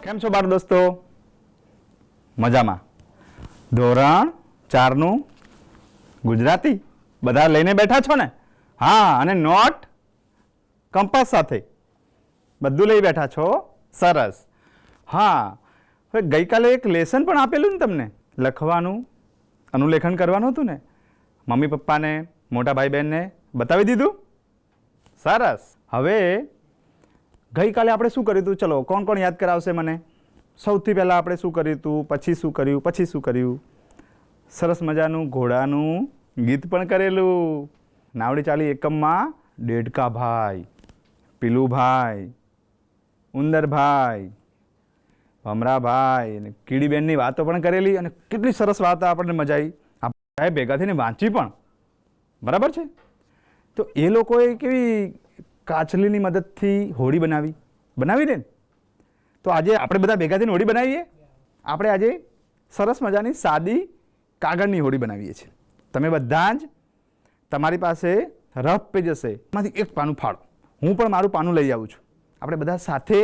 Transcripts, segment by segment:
કેમ છો બાળ દોસ્તો? મજામાં? ધોરણ 4 નું ગુજરાતી બધા લઈને બેઠા છો ને? હા, અને નોટ કંપાસ સાથે બધું લઈ બેઠા છો? સરસ. હા, હવે ગઈકાલે એક લેસન પણ આપેલું ને તમને, લખવાનું, અનુલેખન કરવાનું હતું ને? મમ્મી પપ્પાને, મોટા ભાઈ બહેનને બતાવી દીધું? સરસ. હવે ગઈકાલે આપણે શું કર્યું હતું? ચલો, કોણ કોણ યાદ કરાવશે મને? સૌથી પહેલાં આપણે શું કર્યું હતું, પછી શું કર્યું, પછી શું કર્યું? સરસ મજાનું ઘોડાનું ગીત પણ કરેલું. નાવડી ચાલી એકમમાં ડેડકાભાઈ, પીલુભાઈ, ઉંદરભાઈ, ભમરાભાઈ અને કીડીબેનની વાતો પણ કરેલી, અને કેટલી સરસ વાતો આપણને મજા આવી. આપણે ભેગા થઈને વાંચી પણ. બરાબર છે? તો એ લોકોએ કેવી કાચલીની મદદથી હોડી બનાવી દે. તો આજે આપણે બધા ભેગા થઈને હોડી બનાવીએ. આપણે આજે સરસ મજાની સાદી કાગળની હોડી બનાવીએ છીએ. તમે બધા જ તમારી પાસે રફ પેજ હશે, એમાંથી એક પાનું ફાળો. હું પણ મારું પાનું લઈ આવું છું. આપણે બધા સાથે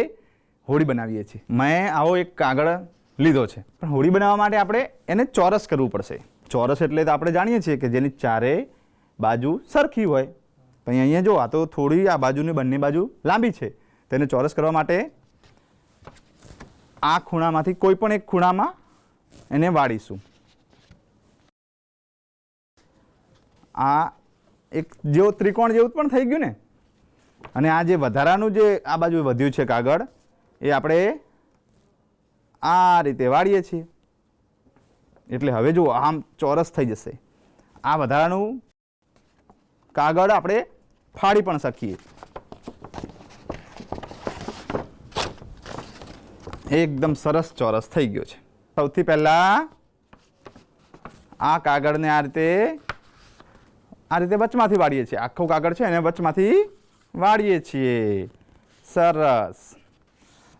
હોડી બનાવીએ છીએ. મેં આવો એક કાગળ લીધો છે, પણ હોડી બનાવવા માટે આપણે એને ચોરસ કરવું પડશે. ચોરસ એટલે તો આપણે જાણીએ છીએ કે જેની ચારે બાજુ સરખી હોય. પણ અહીંયા જો આ તો થોડી આ બાજુની બંને બાજુ લાંબી છે. તેને ચોરસ કરવા માટે આ ખૂણામાંથી કોઈ પણ એક ખૂણામાં એને વાળીશું. આ એક જેવો ત્રિકોણ જેવું પણ થઈ ગયું ને. અને આ જે વધારાનું જે આ બાજુ વધ્યું છે કાગળ, એ આપણે આ રીતે વાળીએ છીએ. એટલે હવે જુઓ આમ ચોરસ થઈ જશે. આ વધારાનું કાગળ આપણે ફાડી પણ શકીએ. એકદમ સરસ ચોરસ થઈ ગયો છે. સૌથી પહેલા આ કાગળને આ રીતે વચમાંથી વાળીએ છીએ. આખું કાગળ છે એને વચમાંથી વાળીએ છીએ. સરસ.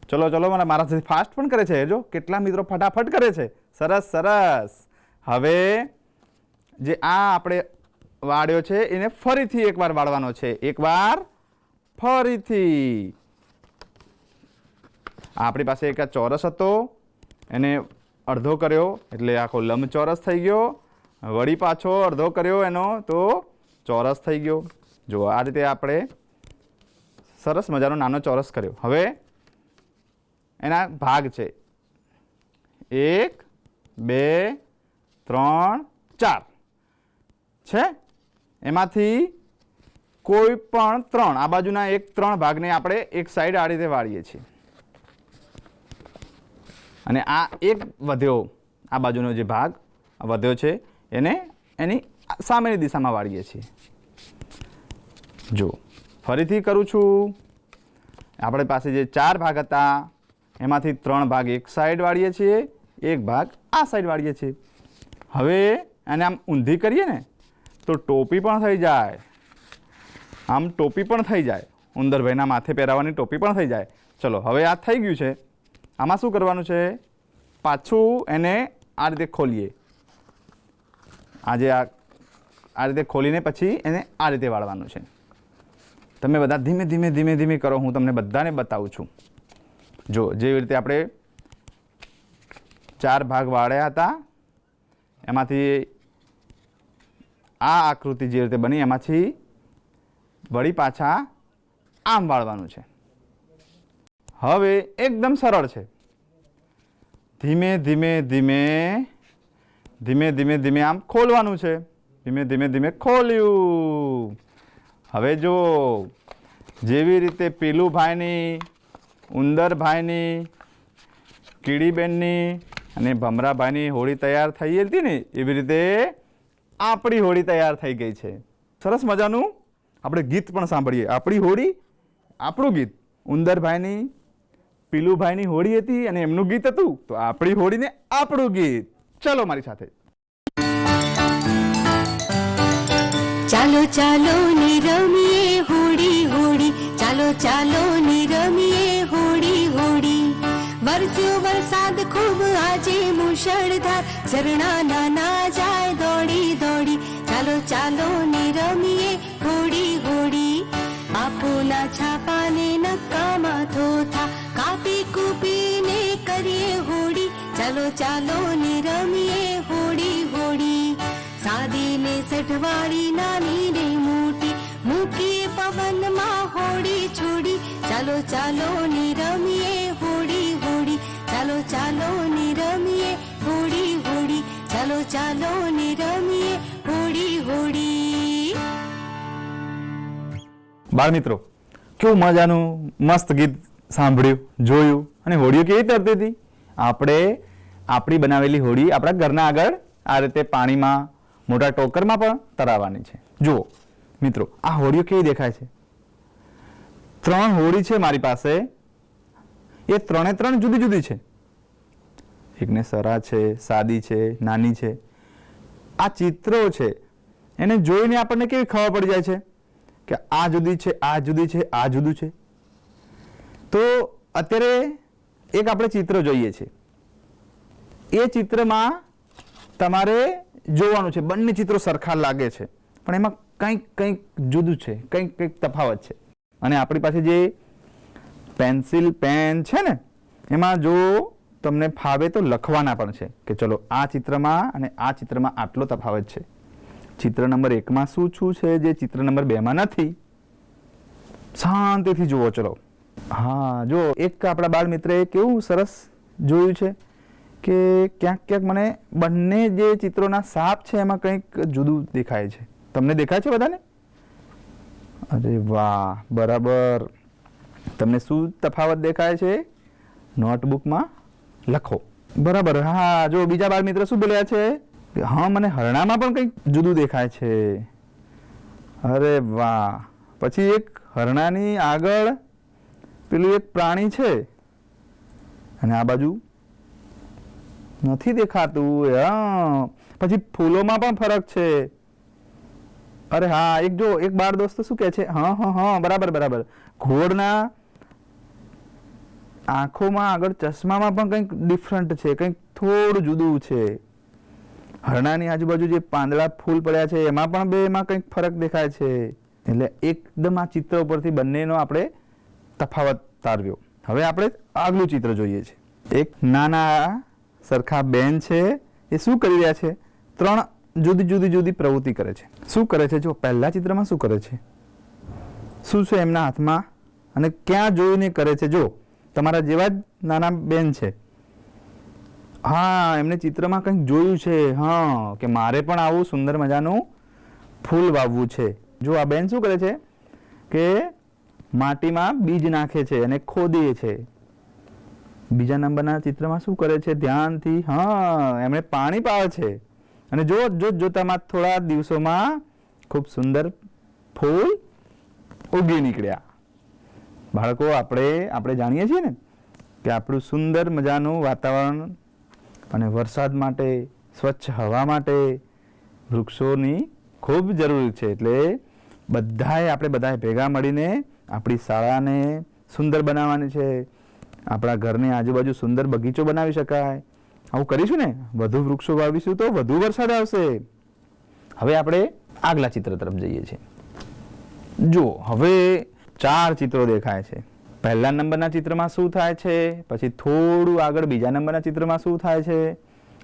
ચલો ચલો, મારાથી ફાસ્ટ પણ કરે છે. જો કેટલા મિત્રો ફટાફટ કરે છે. સરસ સરસ. હવે જે આ આપણે વાળ્યો છે એને ફરીથી એકવાર વાળવાનો છે. એકવાર ફરીથી. આપણી પાસે એક ચોરસ હતો, એને અડધો કર્યો એટલે આખો લંબચોરસ થઈ ગયો. વળી પાછો અડધો કર્યો એનો તો ચોરસ થઈ ગયો. જો આ રીતે આપણે સરસ મજાનો નાનો ચોરસ કર્યો. હવે એના ભાગ છે 1 2 3 4 છે. એમાંથી કોઈ પણ 3 આ બાજુના 3 ભાગને આપણે એક સાઈડ આ રીતે વાળીએ છીએ. અને આ એક વધ્યો, આ બાજુનો જે ભાગ વધ્યો છે એને એની સામેની દિશામાં વાળીએ છીએ. જો ફરીથી કરું છું. આપણી પાસે જે 4 ભાગ હતા એમાંથી 3 ભાગ એક સાઈડ વાળીએ છીએ, એક ભાગ આ સાઈડ વાળીએ છીએ. હવે એને આમ ઊંધી કરીએ ને તો ટોપી પણ થઈ જાય. આમ ટોપી પણ થઈ જાય. ઉંદરભાઈના માથે પહેરાવવાની ટોપી પણ થઈ જાય. ચલો હવે આ થઈ ગયું છે. આમાં શું કરવાનું છે? પાછું એને આ રીતે ખોલીએ. આ રીતે ખોલીને પછી એને આ રીતે વાળવાનું છે. તમે બધા ધીમે ધીમે ધીમે ધીમે કરો. હું તમને બધાને બતાવું છું. જો જેવી રીતે આપણે 4 ભાગ વાળ્યા હતા એમાંથી આ આકૃતિ જે રીતે બની એમાંથી વળી પાછા આમ વાળવાનું છે. હવે એકદમ સરળ છે. ધીમે ધીમે ધીમે ધીમે ધીમે ધીમે આમ ખોલવાનું છે. ધીમે ધીમે ધીમે ખોલ્યું. હવે જો જેવી રીતે પીલુભાઈની, ઉંદરભાઈની, કીડીબેનની અને ભમરાભાઈની હોડી તૈયાર થઈ હતી ને, એવી રીતે આપણી હોડી તૈયાર થઈ ગઈ છે. સરસ મજાનું આપણે ગીત પણ સાંભળીએ. આપણી હોડી આપણું ગીત. ઉંદરભાઈની, પીલુભાઈની હોડી હતી અને એમનું ગીત હતું, તો આપણી હોડીને આપણું ગીત. ચલો મારી સાથે. ચાલો ચાલો ની રમીએ હોડી હોડી, ચાલો ચાલો ની રમીએ હોડી હોડી. વરસ્યો વરસાદ ખૂબ આજે મુશળધાર, ઝરણા નાના જાય દોડી દોડી. ચાલો ચાલો ની રમીએ હોડી હોડી. આપોના છાપાને નકામા થોથા, કાપી કૂપીને ચાલો ને રમીએ હોડી હોડી સાદી ને સઠવાળી નાની ને મોટી મૂકીએ પવનમાં હોડી છોડી ચાલો ચાલો ને રમીએ હોડી હોડી ચાલો ચાલો ને રમીએ હોડી હોડી ચાલો ચાલો ને રમીએ હોડી હોડી. બાળ મિત્રો, કેવું મજાનું મસ્ત ગીત સાંભળ્યું, જોયું, અને હોડીઓ કેવી રીતે તરતી હતી. આપણે આપણી બનાવેલી હોડી આપણા ઘરના આગળ આ રીતે પાણીમાં મોટા ટોકરમાં પણ તરાવવાની છે. જુઓ મિત્રો, આ હોડીઓ કેવી દેખાય છે. 3 હોડી છે મારી પાસે, એ 3 જુદી જુદી છે. એકને સરા છે, સાદી છે, નાની છે. આ ચિત્રો છે એને જોઈને આપણને કેવી ખબર પડી જાય છે કે આ જુદી છે, આ જુદી છે, આ જુદું છે. તો અત્યારે એક આપણે ચિત્ર જોઈએ છે. એ ચિત્રમાં તમારે જોવાનું છે, બંને ચિત્રો સરખા લાગે છે પણ એમાં કંઈક જુદું છે, કંઈક તફાવત છે. અને આપણી પાસે જે પેન્સિલ પેન છે ને, એમાં જો તમને ફાવે તો લખવાના પણ છે કે ચલો આ ચિત્રમાં અને આ ચિત્રમાં આટલો તફાવત છે. ચિત્ર નંબર 1માં શું છે જે ચિત્ર નંબર 2માં નથી. શાંતિથી જુઓ. ચલો, હા, જો એક આપણા બાળ મિત્રએ કેવું સરસ જોયું છે કે ક્યાંક મને બંને જે ચિત્રોના સાપ છે એમાં કંઈક જુદું દેખાય છે. તમને દેખાય છે બધાને? અરે વાહ, બરાબર. તમને શું તફાવત દેખાય છે? નોટબુકમાં લખો. બરાબર. હા, જો બીજા બાળ મિત્ર શું બોલ્યા છે? હા, મને હરણામાં પણ કંઈક જુદું દેખાય છે. અરે વાહ. પછી એક હરણાની આગળ પેલું એક પ્રાણી છે અને આ બાજુ નથી દેખાતું. પછી ફૂલોમાં પણ ફરક છે. અરે હા, એક બાળ દોસ્ત શું કહે છે? હા, બરાબર. ઘોડના આંખોમાં આગળ ચશ્મામાં પણ કંઈક ડિફરન્ટ છે, કંઈક થોડું જુદું છે. હરણાની આજુબાજુ જે પાંદડા ફૂલ પડ્યા છે એમાં પણ બેમાં કંઈક ફરક દેખાય છે. એટલે એકદમ આ ચિત્ર ઉપરથી બંનેનો આપણે તફાવત તારવ્યો. હવે આપણે આગલું ચિત્ર જોઈએ છે. એક નાના સરખા બેન છે, એ શું કરી રહ્યા છે? 3 જુદી પ્રવૃત્તિ કરે છે. શું કરે છે? જો પહેલા ચિત્રમાં શું કરે છે, શું છે એમના હાથમાં અને ક્યાં જોઈને કરે છે? જો તમારા જેવા જ નાના બેન છે. હા, એમને ચિત્રમાં કંઈક જોયું છે, હા, કે મારે પણ આવું સુંદર મજાનું ફૂલ વાવવું છે. જો આ બેન શું કરે છે કે માટીમાં બીજ નાખે છે અને ખોદે છે. બીજા નંબરના ચિત્રમાં શું કરે છે? ધ્યાનથી, હા, એમણે પાણી પાવે છે. અને જોતામાં થોડા દિવસોમાં ખૂબ સુંદર ફૂલ ઉગી નીકળ્યા. બાળકો, આપણે જાણીએ છીએ ને કે આપણું સુંદર મજાનું વાતાવરણ અને વરસાદ માટે, સ્વચ્છ હવા માટે વૃક્ષોની ખૂબ જરૂર છે. એટલે આપણે બધાએ ભેગા મળીને આપણી શાળાને સુંદર બનાવવાની છે. આપણા ઘરની આજુબાજુ સુંદર બગીચો બનાવી શકાય. આવું કરીશું ને, વધુ વૃક્ષો વાવીશું તો વધુ વરસાદ આવશે. હવે આપણે આગલા ચિત્ર તરફ જઈએ છીએ. જો હવે 4 ચિત્રો દેખાય છે. પહેલા નંબરના ચિત્રમાં શું થાય છે, પછી થોડું આગળ બીજા નંબરના ચિત્રમાં શું થાય છે,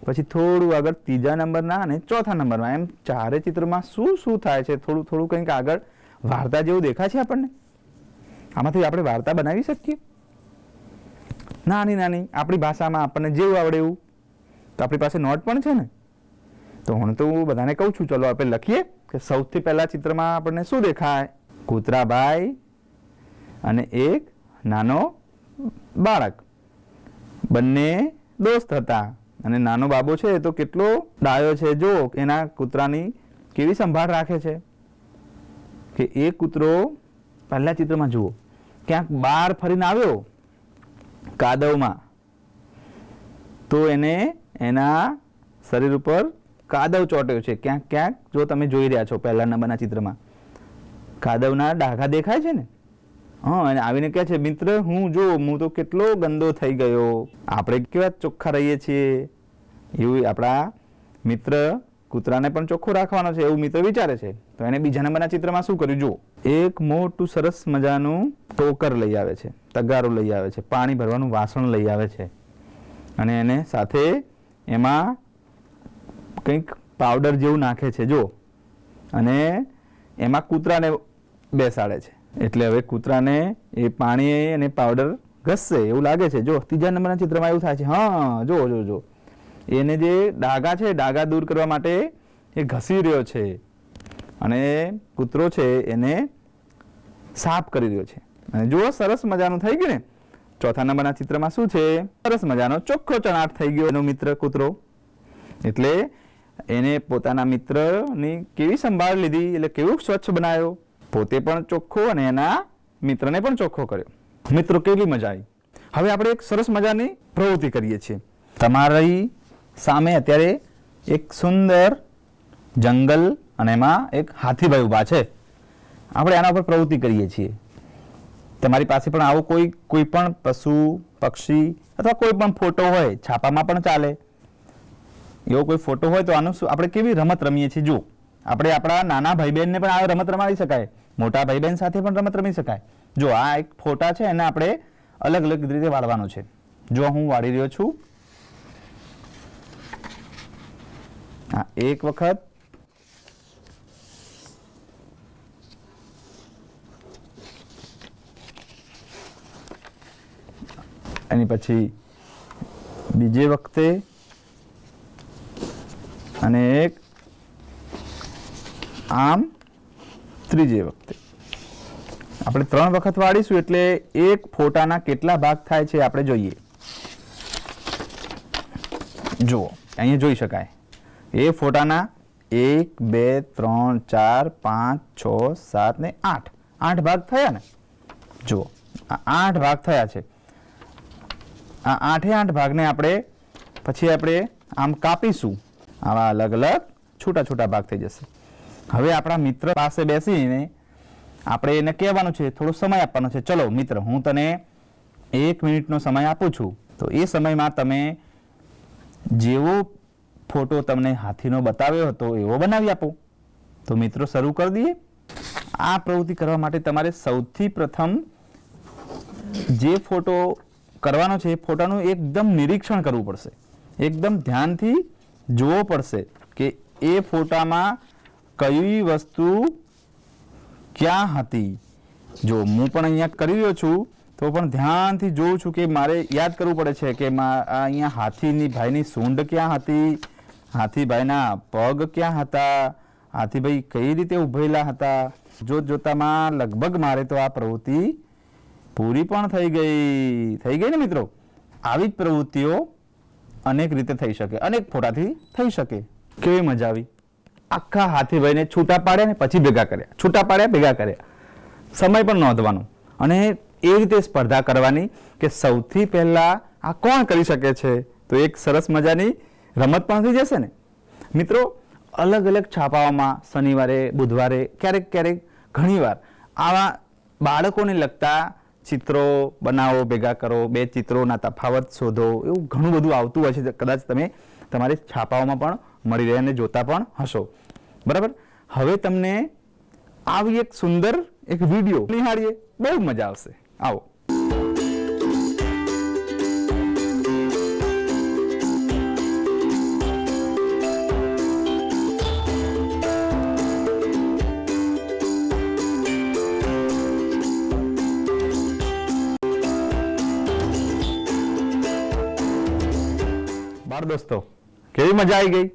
પછી થોડું આગળ ત્રીજા નંબરના અને ચોથા નંબરમાં, એમ 4 ચિત્રમાં શું થાય છે. થોડું કંઈક આગળ વાર્તા જેવું દેખાય છે આપણને. આમાંથી આપણે વાર્તા બનાવી શકીએ, નાની આપણી ભાષામાં આપણને જેવું આવડે એવું. તો આપણી પાસે નોટ પણ છે ને. તો હું બધાને કહું છું, ચલો આપણે લખીએ કે સૌથી પહેલા ચિત્રમાં આપણને શું દેખાય? કૂતરાભાઈ અને એક નાનો બાળક, બંને દોસ્ત હતા. અને નાનો બાબો છે તો કેટલો ડાયો છે. જો એના કૂતરાની કેવી સંભાળ રાખે છે કે એ કૂતરો પહેલા ચિત્રમાં જુઓ ક્યાંક બહાર ફરીને આવ્યો કાદવમાં, તો એને એના શરીર ઉપર કાદવ ચોટ્યો છે. ક્યાંક જો તમે જોઈ રહ્યા છો પહેલા નંબરના ચિત્રમાં કાદવના ડાઘા દેખાય છે ને. હા, અને આવીને કહે છે, મિત્ર હું તો કેટલો ગંદો થઈ ગયો. આપણે કેવા ચોખ્ખા રહીએ છીએ, એવું આપણા મિત્ર કૂતરાને પણ ચોખ્ખું રાખવાનો છે એવું મિત્ર વિચારે છે. તો એને બીજા નંબરના ચિત્રમાં શું કર્યું? જુઓ, એક મોટું સરસ મજાનું ટોકર લઈ આવે છે, તગારો લઈ આવે છે, પાણી ભરવાનું વાસણ લઈ આવે છે અને એને સાથે એમાં કંઈક પાવડર જેવું નાખે છે જો, અને એમાં કૂતરાને બેસાડે છે. એટલે હવે કૂતરાને એ પાણી અને પાવડર ઘસશે એવું લાગે છે. જો ત્રીજા નંબરના ચિત્રમાં એવું થાય છે. હા, જો જો જો એને જે ડાઘા છે, ડાઘા દૂર કરવા માટે એ ઘસી રહ્યો છે, અને કૂતરો છે એને સાફ કરી રહ્યો છે. અને જુઓ, સરસ મજાનું થઈ ગયું ને. ચોથા નંબરના ચિત્રમાં શું છે? સરસ મજાનો ચોખ્ખો ચણાટ થઈ ગયો એનો મિત્ર કૂતરો. એટલે એને પોતાના મિત્રની કેવી સંભાળ લીધી, એટલે કેવું સ્વચ્છ બનાવ્યો, પોતે પણ ચોખ્ખો અને એના મિત્રને પણ ચોખ્ખો કર્યો. મિત્રો, કેવી મજા આવી. હવે આપણે એક સરસ મજાની પ્રવૃત્તિ કરીએ છીએ. તમારી સામે અત્યારે એક સુંદર જંગલ અને એમાં એક હાથીભાઈ ઊભા છે. આપણે આના ઉપર પ્રવૃત્તિ કરીએ છીએ. તમારી પાસે પણ આવો કોઈ પણ પશુ, પક્ષી અથવા કોઈ પણ ફોટો હોય, છાપામાં પણ ચાલે, એવો કોઈ ફોટો હોય તો આનું શું આપણે કેવી રમત રમીએ છીએ. જો આપણે આપણા નાના ભાઈ બહેનને પણ આ રમત રમાડી શકાય, મોટા ભાઈ બહેન સાથે પણ રમત રમી શકાય. જો આ એક ફોટા છે, એને આપણે અલગ અલગ રીતે વાળવાનો છે. જો હું વાળી રહ્યો છું. હા, એક વખત, એની પછી બીજે વખતે, અને એક આમ ત્રીજે વખતે. આપણે 3 વખત વાળીશું એટલે એક ફોટાના કેટલા ભાગ થાય છે આપણે જોઈએ. જુઓ, અહીંયા જોઈ શકાય એ ફોટાના 1 2 3 4 5 6 7 ને 8 ભાગ થયા ને. જુઓ, આ 8 ભાગ થયા છે. આ 8 ભાગને આપણે આમ કાપીશું. આવા અલગ અલગ છૂટા છૂટા ભાગ થઈ જશે. હવે આપણા મિત્ર પાસે બેસીને આપણે એને કહેવાનું છે, થોડો સમય આપવાનો છે. ચલો મિત્ર, હું તને 1 મિનિટનો સમય આપું છું, તો એ સમયમાં તમે જેવો ફોટો તમને હાથીનો બતાવ્યો હતો એવો બનાવી આપો. તો મિત્રો, શરૂ કરી દઈએ. આ પ્રવૃત્તિ કરવા માટે તમારે સૌથી પ્રથમ જે ફોટો કરવાનો છે એ ફોટાનું એકદમ નિરીક્ષણ કરવું પડશે. એકદમ ધ્યાનથી જોવો પડશે કે એ ફોટામાં કઈ વસ્તુ ક્યાં હતી. જો હું પણ અહીંયા કરી રહ્યો છું તો પણ ધ્યાનથી જોઉં છું કે મારે યાદ કરવું પડે છે કે અહીંયા હાથીની ભાઈની સૂંઢ ક્યાં હતી, હાથીભાઈના પગ ક્યાં હતા, હાથીભાઈ કઈ રીતે ઉભેલા હતા. જોતામાં લગભગ મારે તો આ પ્રવૃત્તિ પૂરી પણ થઈ ગઈ ને મિત્રો. આવી જ પ્રવૃત્તિઓ અનેક રીતે થઈ શકે, અનેક ફોટાથી થઈ શકે. કેવી મજા આવી. આખા હાથીભાઈને છૂટા પાડ્યા ને પછી ભેગા કર્યા, છૂટા પાડ્યા ભેગા કર્યા. સમય પણ નોંધવાનો અને એ રીતે સ્પર્ધા કરવાની કે સૌથી પહેલા આ કોણ કરી શકે છે. તો એક સરસ મજાની રમત પણ થઈ જશે ને મિત્રો. અલગ અલગ છાપાઓમાં શનિવારે, બુધવારે, ક્યારેક ઘણીવાર આવા બાળકોને લગતા ચિત્રો બનાવો, ભેગા કરો, 2 ચિત્રોના તફાવત શોધો, એવું ઘણું બધું આવતું હોય છે. કદાચ તમે તમારી છાપાઓમાં પણ મળી રહે અને જોતા પણ હશો. બરાબર. હવે તમને આવી એક સુંદર એક વિડીયો નિહાળીએ, બહુ મજા આવશે. આવો. દોસ્તો, કેવી મજા આવી ગઈ.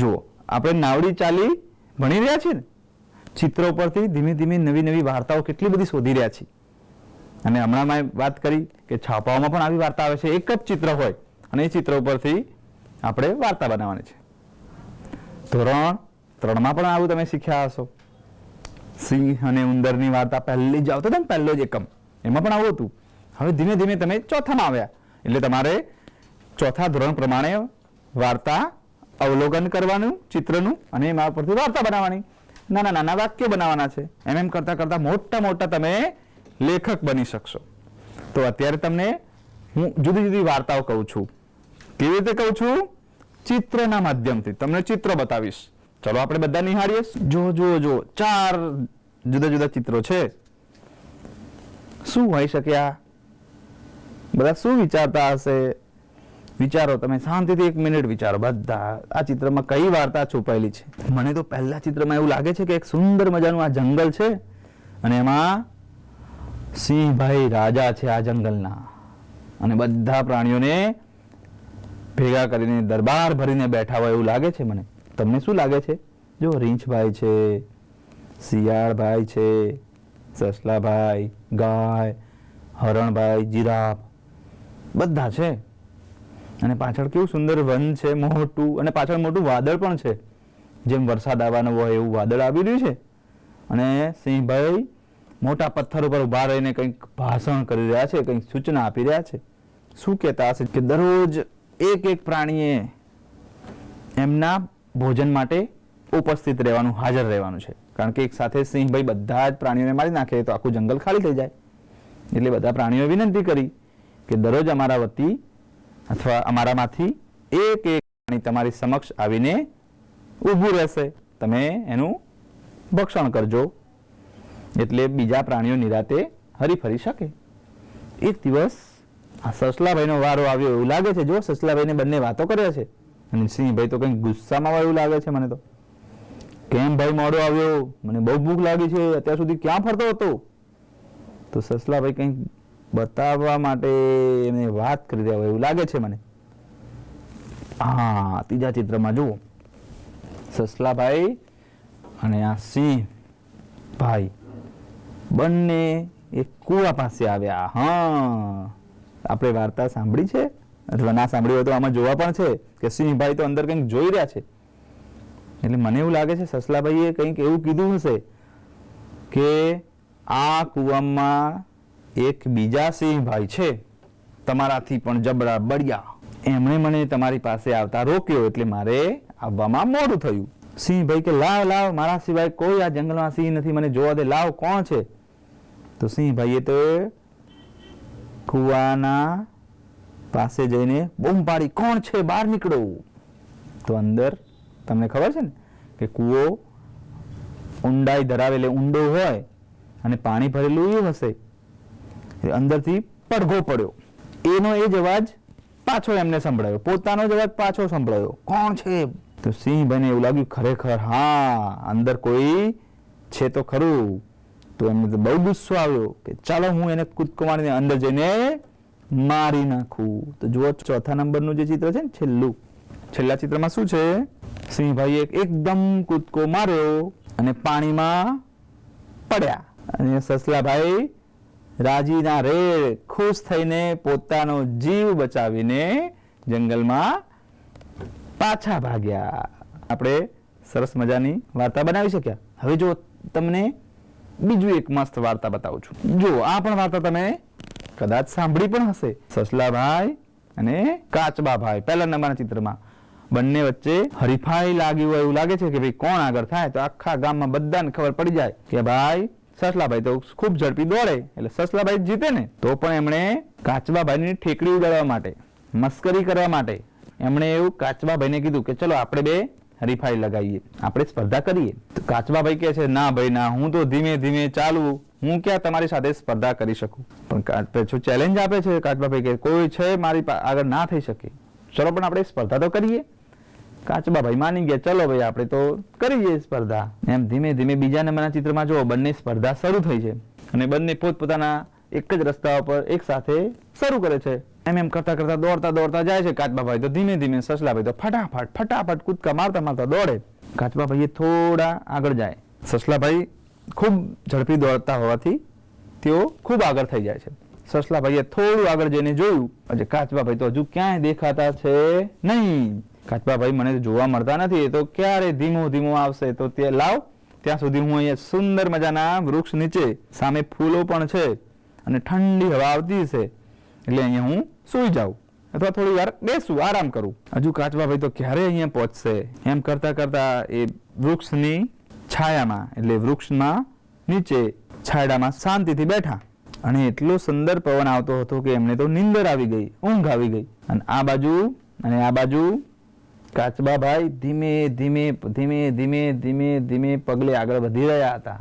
જુઓ, આપણે નાવડી ચાલી ભણી રહ્યા છીએ ને. ચિત્રો પરથી ધીમે ધીમે નવી નવી વાર્તાઓ કેટલી બધી શોધી રહ્યા છીએ. અને હમણાં મેં વાત કરી કે છાપાઓમાં પણ આવી વાર્તા આવે છે. એક જ ચિત્ર હોય અને એ ચિત્ર ઉપરથી આપણે વાર્તા બનાવવાની છે. ધોરણ 3માં પણ આવું તમે શીખ્યા હશો. સિંહ અને ઉંદરની વાર્તા પહેલી જ આવતો હતો ને, પહેલો જ એકમ, એમાં પણ આવું હતું. હવે ધીમે ધીમે તમે ચોથામાં આવ્યા એટલે તમારે ચોથા ધોરણ પ્રમાણે વાર્તા અવલોકન કરવાનું ચિત્રનું અને એના પરથી વાર્તા બનાવવાની. નાના નાના વાક્ય બનાવવાના છે. એમ કરતા કરતા મોટા તમે લેખક બની શકશો. તો અત્યારે તમને હું જુદી જુદી વાર્તાઓ કહું છું. કેવી રીતે કહું છું? ચિત્રના માધ્યમથી તમને ચિત્ર બતાવીશ. ચલો આપણે બધા નિહાળીએ. જો 4 જુદા જુદા ચિત્રો છે. શું હોઈ શકે? આ બધા શું વિચારતા હશે? વિચારો તમે શાંતિથી 1 મિનિટ વિચારો બધા આ ચિત્રમાં કઈ વાર્તા છુપાયેલી છે. મને તો પહેલા ચિત્રમાં એવું લાગે છે કે એક સુંદર મજાનું આ જંગલ છે અને એમાં સિંહભાઈ રાજા છે આ જંગલના અને બધા પ્રાણીઓને ભેગા કરીને દરબાર ભરીને બેઠા હોય એવું લાગે છે મને. તમને શું લાગે છે? જો રીંછભાઈ છે, શિયાળભાઈ છે, સસલાભાઈ, ગાય, હરણભાઈ, જીરાફ બધા છે અને પાછળ કેવું સુંદર વન છે મોટું અને પાછળ મોટું વાદળ પણ છે. જેમ વરસાદ આવવાનો હોય એવું વાદળ આવી રહ્યું છે અને સિંહભાઈ મોટા પથ્થર ઉપર ઉભા રહીને કંઈક ભાષણ કરી રહ્યા છે, કંઈક સૂચના આપી રહ્યા છે. શું કહેતા હશે કે દરરોજ એક પ્રાણીએ એમના ભોજન માટે ઉપસ્થિત રહેવાનું, હાજર રહેવાનું છે. કારણ કે એક સાથે સિંહભાઈ બધા જ પ્રાણીઓને મારી નાખે તો આખું જંગલ ખાલી થઈ જાય. એટલે બધા પ્રાણીઓએ વિનંતી કરી કે દરરોજ અમારા વતી અથવા અમારામાંથી એક પ્રાણી તમારી સમક્ષ આવીને ઊભું રહેશે, તમે એનું ભક્ષણ કરજો એટલે બીજા પ્રાણીઓ નિરાતે હરીફરી શકે. એક દિવસ આ સસલાભાઈનો વારો આવ્યો એવું લાગે છે. જો સસલાભાઈને બંને વાતો કરે છે અને સિંહભાઈ તો કંઈક ગુસ્સામાં હોય એવું લાગે છે મને તો. કેમ ભાઈ મોડો આવ્યો? મને બહુ ભૂખ લાગી છે, અત્યાર સુધી ક્યાં ફરતો હતો? તો સસલાભાઈ કંઈક બતાવવા માટે એમને વાત કરી રહ્યા હોય એવું લાગે છે મને. હા, ત્રીજા ચિત્રમાં જુઓ સસલાભાઈ અને આ સિંહ ભાઈ બંને એક કુવા પાસે આવ્યા. હા, આપણે વાર્તા સાંભળી છે અથવા ના સાંભળી હોય તો આમાં જોવા પણ છે કે સિંહભાઈ તો અંદર કંઈક જોઈ રહ્યા છે. એટલે મને એવું લાગે છે સસલાભાઈએ કંઈક એવું કીધું હશે કે આ કુવામાં એક બીજા સિંહભાઈ છે તમારાથી પણ જબરા બળિયા, એમણે મને તમારી પાસે આવતા રોક્યો એટલે મારે આવવામાં મોડું થયું. સિંહભાઈ કે લાવ લાવ, મારા સિવાય કોઈ આ જંગલમાં સિંહ નથી, મને જોવા દે, લાવ કોણ છે? તો સિંહભાઈએ તો કુવાના પાસે જઈને બૂમ પાડી, કોણ છે? બહાર નીકળો. તો અંદર તમને ખબર છે ને કે કૂવો ઊંડાઈ ધરાવે એટલે ઊંડો હોય અને પાણી ભરેલું એ હશે. અંદરથી પડઘો પડ્યો. એનો એ જ અવાજ પાછો એમને સંભળાયો, પોતાનો જ અવાજ પાછો સંભળાયો, કોણ છે? તો સિંહભાઈને એવું લાગ્યું ખરેખર હા અંદર કોઈ છે તો ખરું. તો એમને તો બહુ ગુસ્સો આવ્યો કે ચાલો હું એને કૂદકો મારીને અંદર જઈને મારી નાખું. તો જુઓ ચોથા નંબરનું જે ચિત્ર છે ને છેલ્લા ચિત્રમાં શું છે? સિંહભાઈએ એકદમ કૂદકો માર્યો અને પાણીમાં પડ્યા અને સસલાભાઈ રાજીના રે ખુશ થઈને પોતાનો જીવ બચાવીને જંગલમાં પાછા ભાગ્યા. આપણે સરસ મજાની વાર્તા બનાવી શક્યા. હવે જો તમને બીજું એક મસ્ત વાર્તા બતાવું છું. જો આ પણ વાર્તા તમે કદાચ સાંભળી પણ હશે. સસલાભાઈ અને કાચબાભાઈ પહેલા નંબરના ચિત્રમાં બંને વચ્ચે હરીફાઈ લાગી હોય એવું લાગે છે કે ભાઈ કોણ આગળ થાય. તો આખા ગામમાં બધાને ખબર પડી જાય કે ભાઈ સસલાભાઈ તો ખૂબ ઝડપી દોડે એટલે સસલાભાઈ જીતે ને. તો પણ એમણે કાચબાભાઈની ઠેકડી ઉડાડવા માટે, મસ્કરી કરવા માટે એમણે એવું કાચબાભાઈને કીધું કે ચલો આપણે બે હરીફાઈ લગાવીએ, આપણે સ્પર્ધા કરીએ. તો કાચબાભાઈ કહે છે ના ભાઈ ના, હું તો ધીમે ધીમે ચાલવું, હું ક્યાં તમારી સાથે સ્પર્ધા કરી શકું. પણ ચેલેન્જ આપે છે કાચબાભાઈ કે કોઈ છે મારી આગળ ના થઈ શકે, ચલો પણ આપણે સ્પર્ધા તો કરીએ. કાચબાભાઈ માની ગયા, ચલો ભાઈ આપણે તો કરીએ સ્પર્ધા. એમ ધીમે ધીમે બીજા નંબરના ચિત્રમાં જુઓ બંને સ્પર્ધા શરૂ થઈ છે અને બંને પોતપોતાના એક જ રસ્તા ઉપર એક સાથે શરૂ કરે છે. એમ કરતા કરતા દોડતા જાય છે. કાચબાભાઈ તો ધીમે ધીમે, સસલાભાઈ તો ફટાફટ કૂદકા મારતા દોડે. કાચબાભાઈ થોડા આગળ જાય. સસલાભાઈ ખૂબ ઝડપી દોડતા હોવાથી તેઓ ખૂબ આગળ થઈ જાય છે. સસલાભાઈએ થોડું આગળ જઈને જોયું, કાચબાભાઈ તો હજુ ક્યાંય દેખાતા છે નહીં. કાચબાભાઈ મને જોવા મળતા નથી, એ તો ક્યારે ધીમો આવશે. તો તે લાવ ત્યાં સુધી હું અહીંયા સુંદર મજાના વૃક્ષ નીચે, સામે ફૂલો પણ છે અને ઠંડી હવા આવતી છે એટલે અહીંયા હું સૂઈ જાઉં અથવા થોડી વાર બેસું, આરામ કરું. હજુ કાચબાભાઈ તો ક્યારે અહીંયા પહોંચશે. એમ કરતા કરતા એ વૃક્ષની છાયામાં એટલે વૃક્ષમાં નીચે છાયડામાં શાંતિથી બેઠા અને એટલો સુંદર પવન આવતો હતો કે એમને તો નીંદર આવી ગઈ, ઊંઘ આવી ગઈ. અને આ બાજુ કાચબાભાઈ ધીમે પગલે આગળ વધી રહ્યા હતા.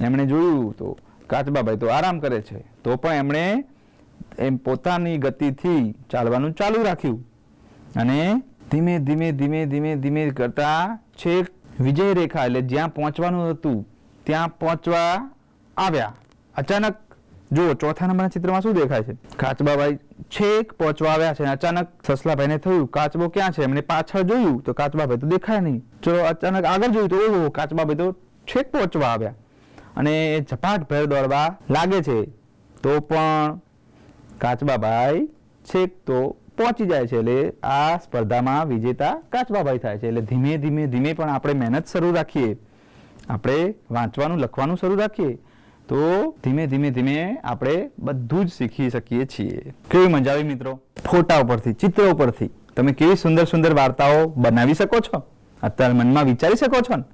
એમણે જોયું તો કાચબાભાઈ તો આરામ કરે છે, તો પણ એમણે એમ પોતાની ગતિથી ચાલવાનું ચાલુ રાખ્યું અને ધીમે ધીમે ધીમે ધીમે ધીમે કરતા છેક વિજય રેખા એટલે જ્યાં પહોંચવાનું હતું ત્યાં પહોંચવા આવ્યા. અચાનક જુઓ ચોથા નંબરના ચિત્રમાં શું દેખાય છે? કાચબાભાઈ છેક પહોંચવા આવ્યા છે. અચાનક સસલાભાઈને થયું કાચબો ક્યાં છે? એમને પાછળ જોયું તો કાચબાભાઈ તો દેખાય નહીં. ચલો અચાનક આગળ જોયું તો ઓહો, કાચબાભાઈ તો છેક પહોંચવા આવ્યા અને ઝપાટભેર દોડવા લાગે છે. તો પણ કાચબાભાઈ છેક તો પહોંચી જાય છે. એટલે આ સ્પર્ધામાં વિજેતા કાચબાભાઈ થાય છે. એટલે ધીમે ધીમે ધીમે પણ આપણે મહેનત શરૂ રાખીએ, આપણે વાંચવાનું લખવાનું શરૂ રાખીએ તો ધીમે ધીમે ધીમે આપણે બધું જ શીખી શકીએ છીએ. કેવી મજા આવી મિત્રો? ફોટા ઉપરથી, ચિત્રો ઉપરથી તમે કેવી સુંદર સુંદર વાર્તાઓ બનાવી શકો છો, અત્યારે મનમાં વિચારી શકો છો ને?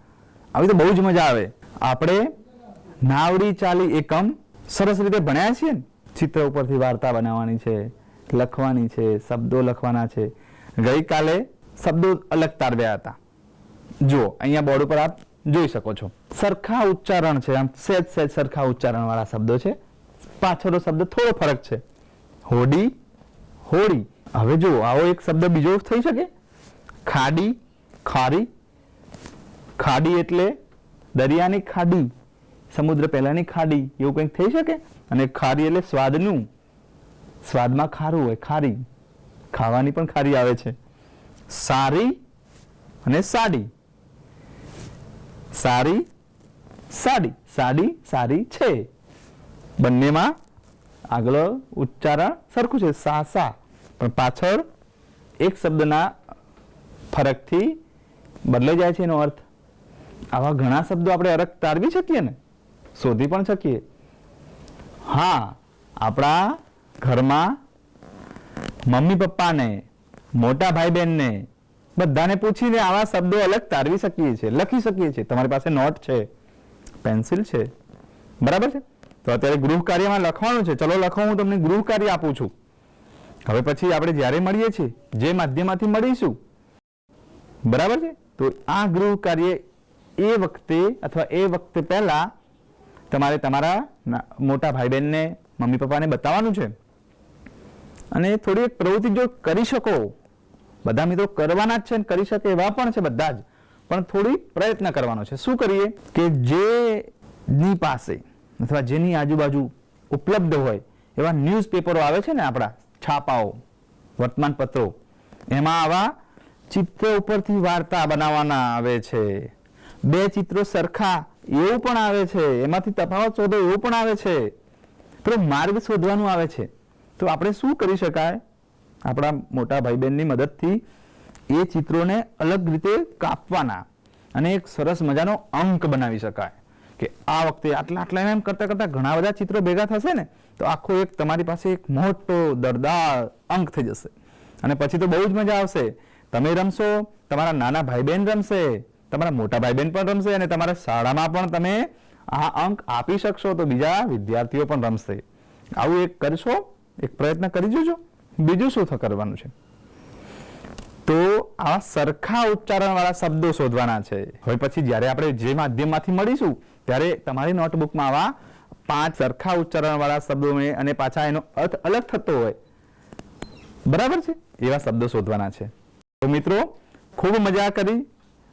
આવી તો બહુ જ મજા આવે. આપણે નાવડી ચાલી એકમ સરસ રીતે ભણ્યા છીએ ને. ચિત્ર ઉપરથી વાર્તા બનાવવાની છે, લખવાની છે, શબ્દો લખવાના છે. ગઈકાલે શબ્દો અલગ તારવ્યા હતા. જુઓ અહીંયા બોર્ડ ઉપર આપ જોઈ શકો છો. સરખા ઉચ્ચારણ છે, આમ સહેજ સહેજ સરખા ઉચ્ચારણ વાળા શબ્દો છે. પાછળનો શબ્દ થોડો ફરક છે. હોડી, હોળી. હવે જુઓ આવો એક શબ્દ બીજો થઈ શકે. ખાડી, ખારી. ખાડી એટલે દરિયાની ખાડી, સમુદ્ર પહેલાની ખાડી, એવું કંઈક થઈ શકે. અને ખારી એટલે સ્વાદનું, સ્વાદમાં ખારું હોય, ખારી. ખાવાની પણ ખારી આવે છે. સારી અને સાડી. સારી, સાડી. સાડી સારી છે. બંનેમાં આગળ ઉચ્ચારણ સરખું છે, સા સા, પણ પાછળ એક શબ્દના ફરકથી બદલાઈ જાય છે એનો અર્થ. આવા ઘણા શબ્દો આપણે અરગ તારવી શકીએ ને, શોધી પણ શકીએ. હા, આપણા ઘરમાં મમ્મી પપ્પાને, મોટા ભાઈ બહેનને બધાને પૂછીને આવા શબ્દો અલગ તારવી શકીએ છીએ, લખી શકીએ છીએ. તમારી પાસે નોટ છે, પેન્સિલ છે, બરાબર છે? તો અત્યારે ગૃહ કાર્યમાં લખવાનું છે. ચલો લખો, હું તમને ગૃહ કાર્ય આપું છું. હવે પછી આપણે જ્યારે મળીએ છીએ, જે માધ્યમમાંથી મળીશું, બરાબર છે, તો આ ગૃહ કાર્ય એ વખતે અથવા એ વખતે પહેલા તમારે તમારા મોટા ભાઈ બહેનને, મમ્મી પપ્પાને બતાવવાનું છે. અને થોડી એક પ્રવૃત્તિ જો કરી શકો, બધા મિત્રો કરવાના જ છે, કરી શકે એવા પણ છે બધા જ, પણ થોડી પ્રયત્ન કરવાનો છે. શું કરીએ કે જેની પાસે અથવા જેની આજુબાજુ ઉપલબ્ધ હોય એવા ન્યૂઝપેપરો આવે છે ને, આપણા છાપાઓ, વર્તમાન પત્રો, એમાં આવા ચિત્ર ઉપરથી વાર્તા બનાવવાના આવે છે. બે ચિત્રો સરખા એવું પણ આવે છે, એમાંથી તફાવત શોધો એવું પણ આવે છે, તો માર્ગ શોધવાનું આવે છે. તો આપણે શું કરી શકાય? આપણા મોટા ભાઈ બહેનની મદદથી એ ચિત્રોને અલગ રીતે કાપવાના અને એક સરસ મજાનો અંક બનાવી શકાય કે આ વખતે આટલા આટલા એમ કરતા કરતા ઘણા બધા ચિત્રો ભેગા થશે ને, તો આખો એક તમારી પાસે એક મોટો દરદાર અંક થઈ જશે. અને પછી તો બહુ જ મજા આવશે. તમે રમશો, તમારા નાના ભાઈ બહેન રમશે, તમારા મોટા ભાઈ બહેન પણ રમશે, અને તમારા શાળામાં પણ તમે આ અંક આપી શકશો તો બીજા વિદ્યાર્થીઓ પણ રમશે. આવું એક કરશો, એક પ્રયત્ન કરી જોજો. બીજું શું કરવાનું છે? તો આ સરખા ઉચ્ચારણ વાળા શબ્દો શોધવાના છે. હવે પછી જ્યારે આપણે જે માધ્યમમાંથી મળીશું ત્યારે તમારી નોટબુકમાં આવા 5 સરખા ઉચ્ચારણ વાળા શબ્દો અને પાછા એનો અર્થ અલગ થતો હોય, બરાબર છે, એવા શબ્દો શોધવાના છે. તો મિત્રો, ખૂબ મજા કરી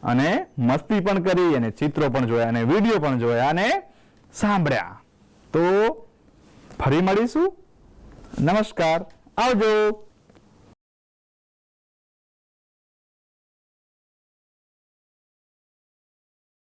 અને મસ્તી પણ કરી અને ચિત્રો પણ જોયા અને વિડીયો પણ જોયા અને સાંભળ્યા. તો ફરી મળીશું. નમસ્કાર, આવજો.